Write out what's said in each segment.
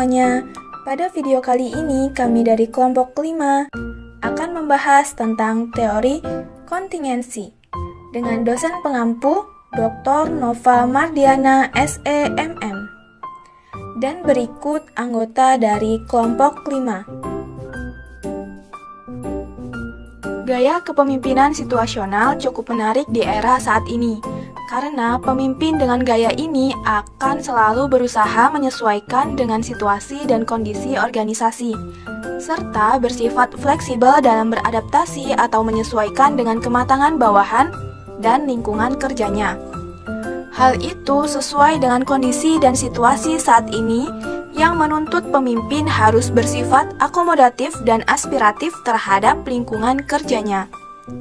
semuanya. Pada video kali ini, kami dari kelompok 5 akan membahas tentang teori kontingensi dengan dosen pengampu Dr. Nova Mardiana, SEMM. Dan berikut anggota dari kelompok 5. Gaya kepemimpinan situasional cukup menarik di era saat ini, karena pemimpin dengan gaya ini akan selalu berusaha menyesuaikan dengan situasi dan kondisi organisasi, serta bersifat fleksibel dalam beradaptasi atau menyesuaikan dengan kematangan bawahan dan lingkungan kerjanya. Hal itu sesuai dengan kondisi dan situasi saat ini yang menuntut pemimpin harus bersifat akomodatif dan aspiratif terhadap lingkungan kerjanya.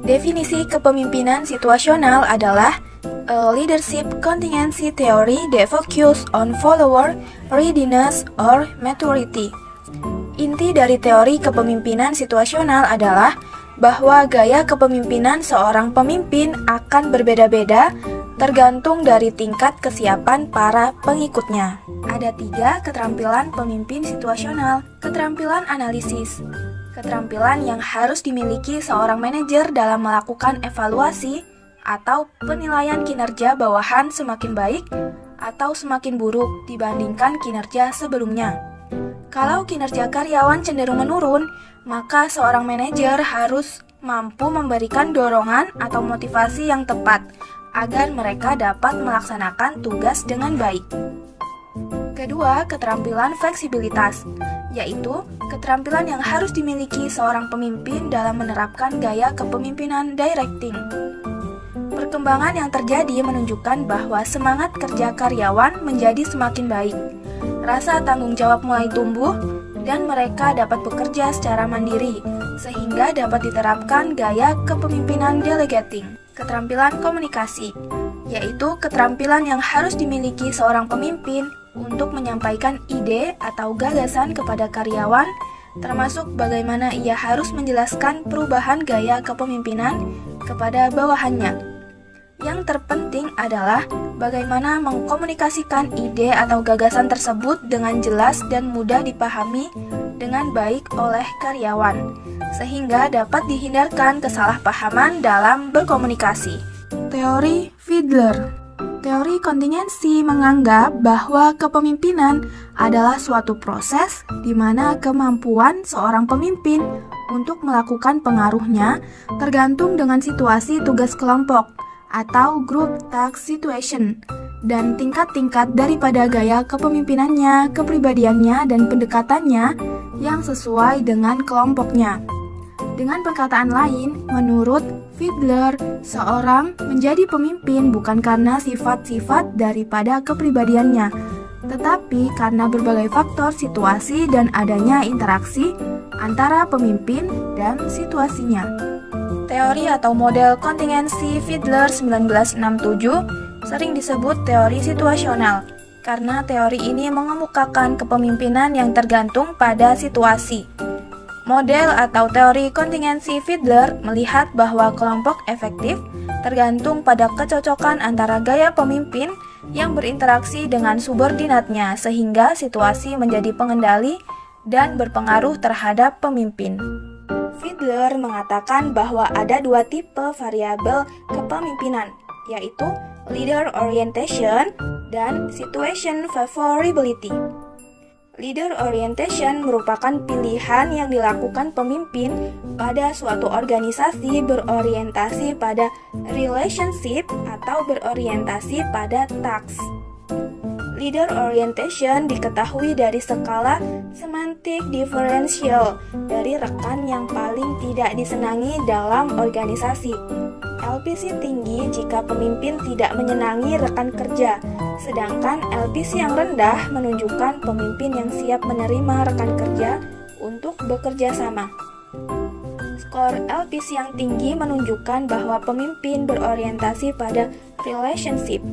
Definisi kepemimpinan situasional adalah a leadership contingency theory that focuses on follower readiness or maturity. Inti dari teori kepemimpinan situasional adalah bahwa gaya kepemimpinan seorang pemimpin akan berbeda-beda tergantung dari tingkat kesiapan para pengikutnya. Ada 3 keterampilan pemimpin situasional. Keterampilan analisis, keterampilan yang harus dimiliki seorang manajer dalam melakukan evaluasi atau penilaian kinerja bawahan semakin baik atau semakin buruk dibandingkan kinerja sebelumnya. Kalau kinerja karyawan cenderung menurun, maka seorang manajer harus mampu memberikan dorongan atau motivasi yang tepat agar mereka dapat melaksanakan tugas dengan baik. Kedua, keterampilan fleksibilitas, yaitu keterampilan yang harus dimiliki seorang pemimpin dalam menerapkan gaya kepemimpinan directing. Perkembangan yang terjadi menunjukkan bahwa semangat kerja karyawan menjadi semakin baik. Rasa tanggung jawab mulai tumbuh dan mereka dapat bekerja secara mandiri, sehingga dapat diterapkan gaya kepemimpinan delegating. Keterampilan komunikasi, yaitu keterampilan yang harus dimiliki seorang pemimpin untuk menyampaikan ide atau gagasan kepada karyawan, termasuk bagaimana ia harus menjelaskan perubahan gaya kepemimpinan kepada bawahannya. Yang terpenting adalah bagaimana mengkomunikasikan ide atau gagasan tersebut dengan jelas dan mudah dipahami dengan baik oleh karyawan, sehingga dapat dihindarkan kesalahpahaman dalam berkomunikasi. Teori Fiedler. Teori kontingensi menganggap bahwa kepemimpinan adalah suatu proses di mana kemampuan seorang pemimpin untuk melakukan pengaruhnya tergantung dengan situasi tugas kelompok atau group task situation, dan tingkat-tingkat daripada gaya kepemimpinannya, kepribadiannya, dan pendekatannya yang sesuai dengan kelompoknya. Dengan perkataan lain, menurut Fiedler, seorang menjadi pemimpin bukan karena sifat-sifat daripada kepribadiannya, tetapi karena berbagai faktor situasi dan adanya interaksi antara pemimpin dan situasinya. Teori atau model kontingensi Fiedler 1967 sering disebut teori situasional karena teori ini mengemukakan kepemimpinan yang tergantung pada situasi. Model atau teori kontingensi Fiedler melihat bahwa kelompok efektif tergantung pada kecocokan antara gaya pemimpin yang berinteraksi dengan subordinatnya sehingga situasi menjadi pengendali dan berpengaruh terhadap pemimpin. Fiedler mengatakan bahwa ada 2 tipe variabel kepemimpinan, yaitu leader orientation dan situation favorability. Leader orientation merupakan pilihan yang dilakukan pemimpin pada suatu organisasi berorientasi pada relationship atau berorientasi pada task. Leader orientation diketahui dari skala semantik diferensial dari rekan yang paling tidak disenangi dalam organisasi. LPC tinggi jika pemimpin tidak menyenangi rekan kerja, sedangkan LPC yang rendah menunjukkan pemimpin yang siap menerima rekan kerja untuk bekerja sama. Skor LPC yang tinggi menunjukkan bahwa pemimpin berorientasi pada relationship.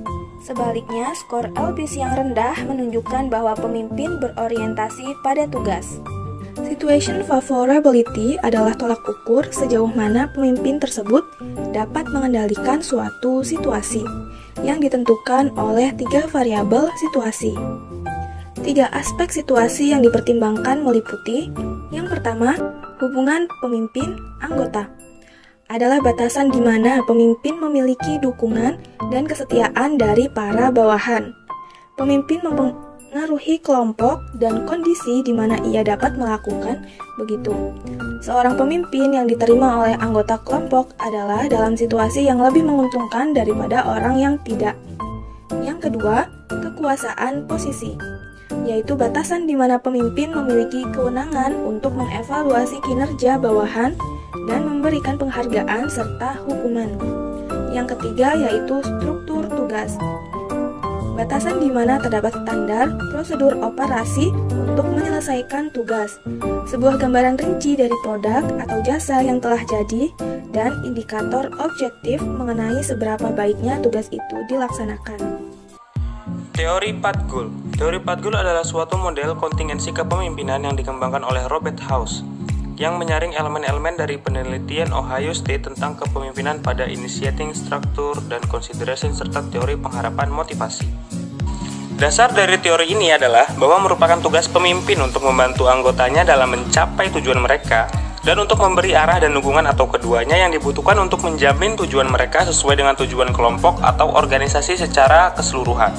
Sebaliknya, skor LPC yang rendah menunjukkan bahwa pemimpin berorientasi pada tugas. Situation favorability adalah tolak ukur sejauh mana pemimpin tersebut dapat mengendalikan suatu situasi yang ditentukan oleh 3 variabel situasi. Tiga aspek situasi yang dipertimbangkan meliputi: yang pertama, hubungan pemimpin-anggota. Adalah batasan di mana pemimpin memiliki dukungan dan kesetiaan dari para bawahan. Pemimpin mempengaruhi kelompok dan kondisi di mana ia dapat melakukan begitu. Seorang pemimpin yang diterima oleh anggota kelompok adalah dalam situasi yang lebih menguntungkan daripada orang yang tidak. Yang kedua, kekuasaan posisi, yaitu batasan di mana pemimpin memiliki kewenangan untuk mengevaluasi kinerja bawahan dan memberikan penghargaan serta hukuman. Yang ketiga yaitu struktur tugas. Batasan di mana terdapat standar prosedur operasi untuk menyelesaikan tugas, sebuah gambaran rinci dari produk atau jasa yang telah jadi, dan indikator objektif mengenai seberapa baiknya tugas itu dilaksanakan. Teori 4 Goal. Teori 4 Goal adalah suatu model kontingensi kepemimpinan yang dikembangkan oleh Robert House, yang menyaring elemen-elemen dari penelitian Ohio State tentang kepemimpinan pada initiating structure dan consideration serta teori pengharapan motivasi. Dasar dari teori ini adalah bahwa merupakan tugas pemimpin untuk membantu anggotanya dalam mencapai tujuan mereka dan untuk memberi arah dan dukungan atau keduanya yang dibutuhkan untuk menjamin tujuan mereka sesuai dengan tujuan kelompok atau organisasi secara keseluruhan.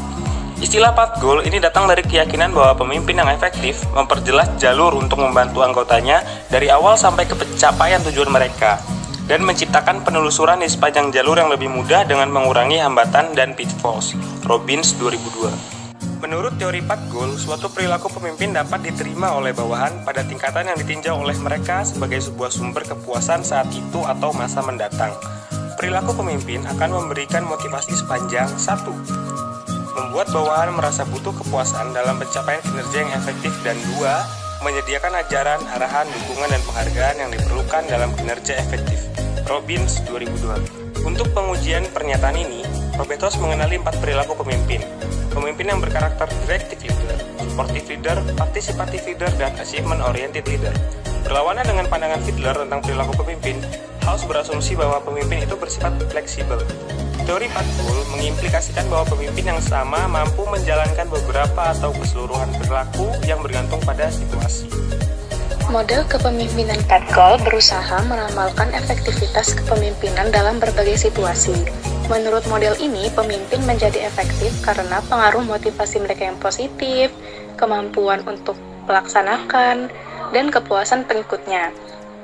Istilah path goal ini datang dari keyakinan bahwa pemimpin yang efektif memperjelas jalur untuk membantu anggotanya dari awal sampai ke pencapaian tujuan mereka dan menciptakan penelusuran di sepanjang jalur yang lebih mudah dengan mengurangi hambatan dan pitfalls. Robbins 2002. Menurut teori path goal, suatu perilaku pemimpin dapat diterima oleh bawahan pada tingkatan yang ditinjau oleh mereka sebagai sebuah sumber kepuasan saat itu atau masa mendatang. Perilaku pemimpin akan memberikan motivasi sepanjang 1. Membuat bawahan merasa butuh kepuasan dalam pencapaian kinerja yang efektif, dan 2. Menyediakan ajaran, arahan, dukungan, dan penghargaan yang diperlukan dalam kinerja efektif. Robbins 2002. Untuk pengujian pernyataan ini, Robertos mengenali 4 perilaku pemimpin. Pemimpin yang berkarakter directive leader, supportive leader, participative leader, dan achievement oriented leader. Berlawanan dengan pandangan Fiedler tentang perilaku pemimpin, House berasumsi bahwa pemimpin itu bersifat fleksibel. Teori path goal mengimplikasikan bahwa pemimpin yang sama mampu menjalankan beberapa atau keseluruhan perilaku yang bergantung pada situasi. Model kepemimpinan path goal berusaha meramalkan efektivitas kepemimpinan dalam berbagai situasi. Menurut model ini, pemimpin menjadi efektif karena pengaruh motivasi mereka yang positif, kemampuan untuk melaksanakan, dan kepuasan pengikutnya.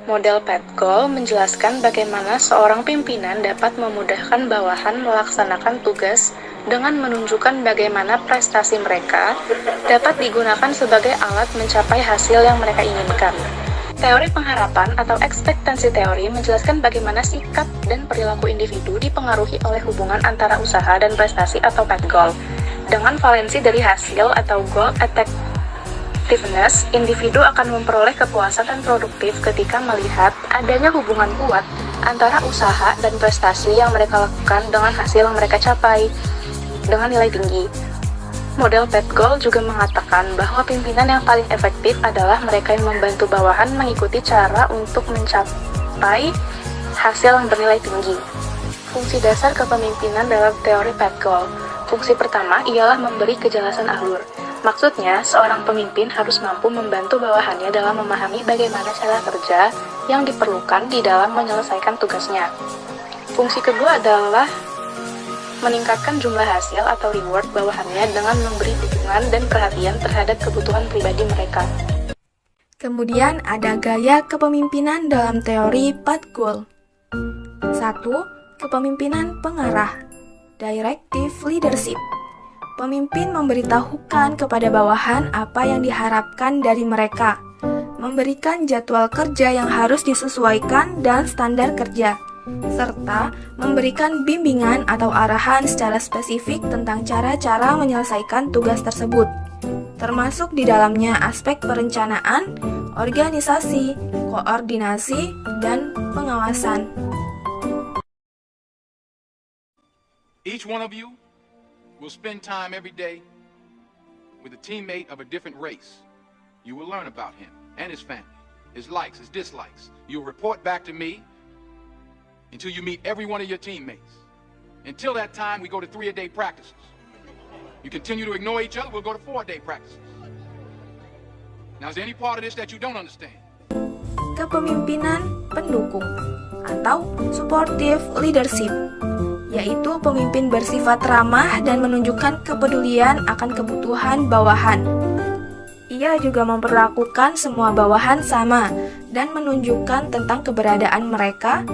Model path goal menjelaskan bagaimana seorang pimpinan dapat memudahkan bawahan melaksanakan tugas dengan menunjukkan bagaimana prestasi mereka dapat digunakan sebagai alat mencapai hasil yang mereka inginkan. Teori pengharapan atau ekspektansi teori menjelaskan bagaimana sikap dan perilaku individu dipengaruhi oleh hubungan antara usaha dan prestasi atau path goal. Dengan valensi dari hasil atau goal effectiveness, individu akan memperoleh kepuasan dan produktif ketika melihat adanya hubungan kuat antara usaha dan prestasi yang mereka lakukan dengan hasil yang mereka capai dengan nilai tinggi. Model path goal juga mengatakan bahwa pimpinan yang paling efektif adalah mereka yang membantu bawahan mengikuti cara untuk mencapai hasil yang bernilai tinggi. Fungsi dasar kepemimpinan dalam teori path goal. Fungsi pertama ialah memberi kejelasan alur. Maksudnya, seorang pemimpin harus mampu membantu bawahannya dalam memahami bagaimana cara kerja yang diperlukan di dalam menyelesaikan tugasnya. Fungsi kedua adalah meningkatkan jumlah hasil atau reward bawahannya dengan memberi dukungan dan perhatian terhadap kebutuhan pribadi mereka. Kemudian ada gaya kepemimpinan dalam teori path goal. 1. Kepemimpinan pengarah, directive leadership. Pemimpin memberitahukan kepada bawahan apa yang diharapkan dari mereka, memberikan jadwal kerja yang harus disesuaikan dan standar kerja, serta memberikan bimbingan atau arahan secara spesifik tentang cara-cara menyelesaikan tugas tersebut, termasuk di dalamnya aspek perencanaan, organisasi, koordinasi, dan pengawasan. Each one of you will spend time every day with a teammate of a different race. You will learn about him and his family, his likes, his dislikes. You'll report back to me until you meet every one of your teammates. Until that time, we go to 3-a-day practices. You continue to ignore each other, we'll go to 4-a-day practices. Now, is there any part of this that you don't understand? Kepemimpinan pendukung atau supportive leadership, yaitu pemimpin bersifat ramah dan menunjukkan kepedulian akan kebutuhan bawahan. Ia juga memperlakukan semua bawahan sama dan menunjukkan tentang keberadaan mereka,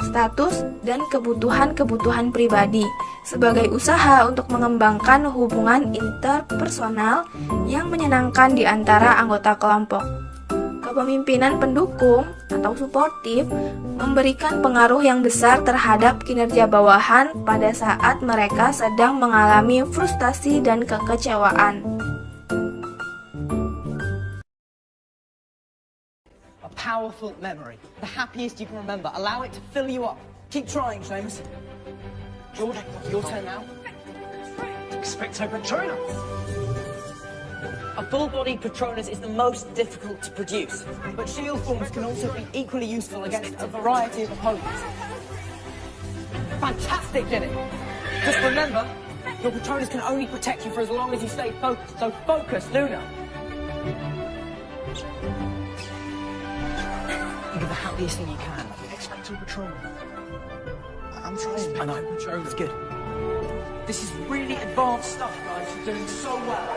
status, dan kebutuhan-kebutuhan pribadi sebagai usaha untuk mengembangkan hubungan interpersonal yang menyenangkan di antara anggota kelompok. Kepemimpinan pendukung atau suportif memberikan pengaruh yang besar terhadap kinerja bawahan pada saat mereka sedang mengalami frustasi dan kekecewaan. A powerful memory, the happiest you can remember. Allow it to fill you up. Keep trying, Seamus. Your turn now. Expecto Patronus. A full-bodied Patronus is the most difficult to produce, but shield forms can also be equally useful against a variety of opponents. Fantastic, did it? Just remember, your Patronus can only protect you for as long as you stay focused, so focus, Luna. Think of the happiest thing you can. Expecto Patronus. I'm trying. I know, Patronus, good. This is really advanced stuff, guys. You're doing so well.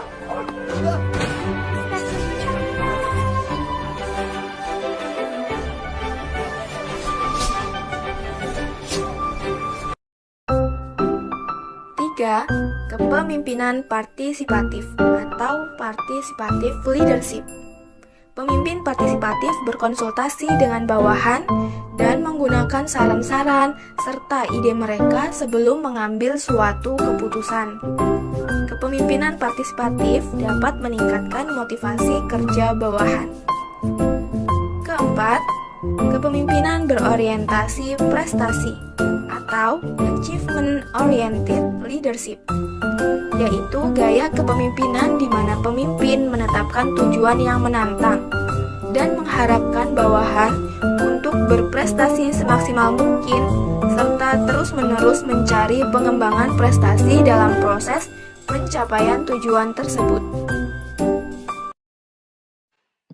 Tiga, kepemimpinan partisipatif atau participative leadership. Pemimpin partisipatif berkonsultasi dengan bawahan dan menggunakan saran-saran serta ide mereka sebelum mengambil suatu keputusan. Kepemimpinan partisipatif dapat meningkatkan motivasi kerja bawahan. Keempat, kepemimpinan berorientasi prestasi atau achievement oriented leadership, yaitu gaya kepemimpinan di mana pemimpin menetapkan tujuan yang menantang dan mengharapkan bawahan untuk berprestasi semaksimal mungkin serta terus-menerus mencari pengembangan prestasi dalam proses pencapaian tujuan tersebut.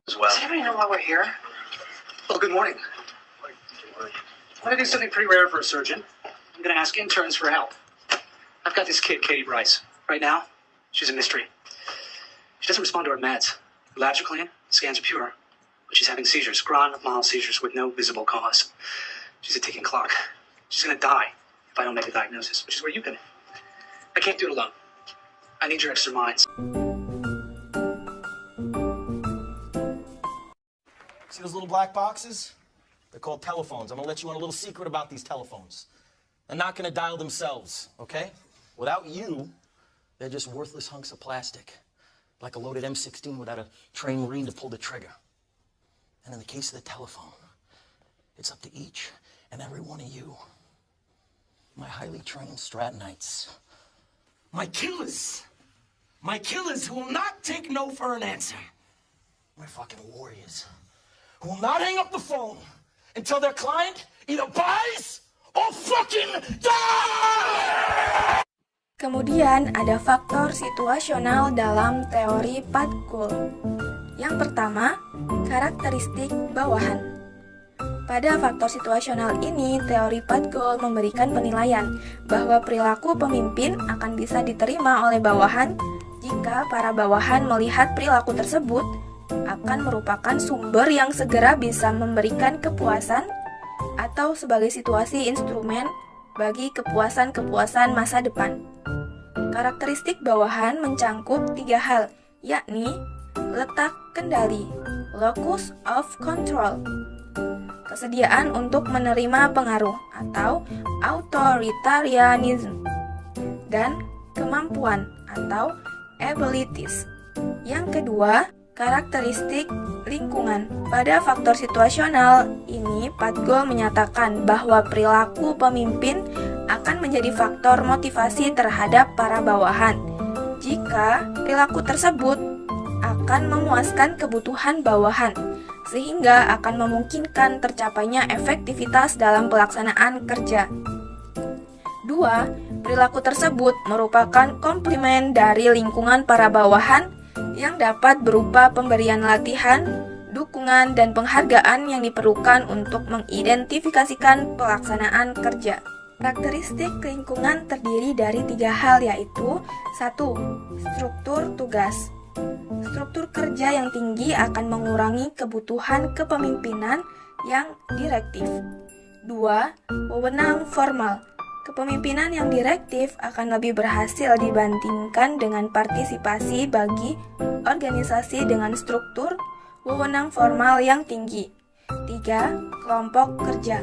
Does everybody know why we're here? Well, good morning. I'm going to do something pretty rare for a surgeon. I'm going to ask interns for help. I've got this kid, Katie Bryce. Right now, she's a mystery. She doesn't respond to her meds. Her labs are clean, scans are pure, but she's having seizures, grand mal seizures with no visible cause. She's a ticking clock. She's going to die if I don't make a diagnosis, which is where you come in. I can't do it alone. I need your extra minds. See those little black boxes? They're called telephones. I'm going to let you in a little secret about these telephones. They're not going to dial themselves, okay? Without you, they're just worthless hunks of plastic, like a loaded M16 without a trained Marine to pull the trigger. And in the case of the telephone, it's up to each and every one of you, my highly trained Stratonites, my killers who will not take no for an answer, my fucking warriors who will not hang up the phone until their client either buys or fucking dies! Kemudian ada faktor situasional dalam teori Padgul. Yang pertama, karakteristik bawahan. Pada faktor situasional ini, teori Padgul memberikan penilaian bahwa perilaku pemimpin akan bisa diterima oleh bawahan jika para bawahan melihat perilaku tersebut akan merupakan sumber yang segera bisa memberikan kepuasan atau sebagai situasi instrumen bagi kepuasan-kepuasan masa depan. Karakteristik bawahan mencangkup 3 hal, yakni letak kendali, locus of control, kesediaan untuk menerima pengaruh atau authoritarianism, dan kemampuan atau abilities. Yang kedua, karakteristik lingkungan. Pada faktor situasional ini, Padgul menyatakan bahwa perilaku pemimpin akan menjadi faktor motivasi terhadap para bawahan jika perilaku tersebut akan memuaskan kebutuhan bawahan, sehingga akan memungkinkan tercapainya efektivitas dalam pelaksanaan kerja. 2. Perilaku tersebut merupakan komplimen dari lingkungan para bawahan yang dapat berupa pemberian latihan, dukungan, dan penghargaan yang diperlukan untuk mengidentifikasikan pelaksanaan kerja. Karakteristik lingkungan terdiri dari 3 hal, yaitu 1. Struktur tugas. Struktur kerja yang tinggi akan mengurangi kebutuhan kepemimpinan yang direktif. 2. Wewenang formal. Kepemimpinan yang direktif akan lebih berhasil dibandingkan dengan partisipasi bagi organisasi dengan struktur wewenang formal yang tinggi. 3. Kelompok kerja.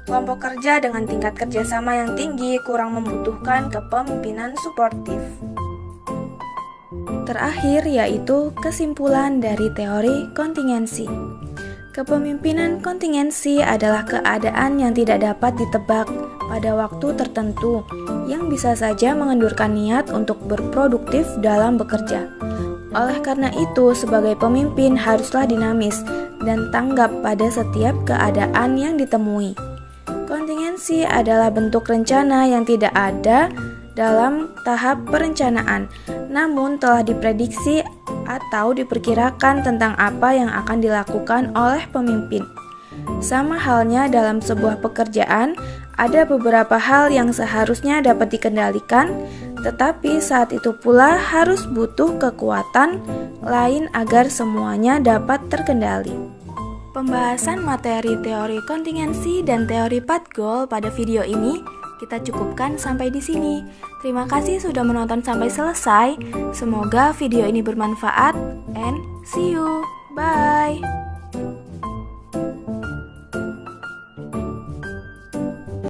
Kelompok kerja dengan tingkat kerjasama yang tinggi kurang membutuhkan kepemimpinan suportif. Terakhir yaitu kesimpulan dari teori kontingensi. Kepemimpinan kontingensi adalah keadaan yang tidak dapat ditebak pada waktu tertentu yang bisa saja mengendurkan niat untuk berproduktif dalam bekerja. Oleh karena itu, sebagai pemimpin haruslah dinamis dan tanggap pada setiap keadaan yang ditemui. Kontingensi adalah bentuk rencana yang tidak ada dalam tahap perencanaan, namun telah diprediksi atau diperkirakan tentang apa yang akan dilakukan oleh pemimpin. Sama halnya dalam sebuah pekerjaan, ada beberapa hal yang seharusnya dapat dikendalikan, tetapi saat itu pula harus butuh kekuatan lain agar semuanya dapat terkendali. Pembahasan materi teori kontingensi dan teori 4 goal pada video ini kita cukupkan sampai di sini. Terima kasih sudah menonton sampai selesai. Semoga video ini bermanfaat and see you. Bye.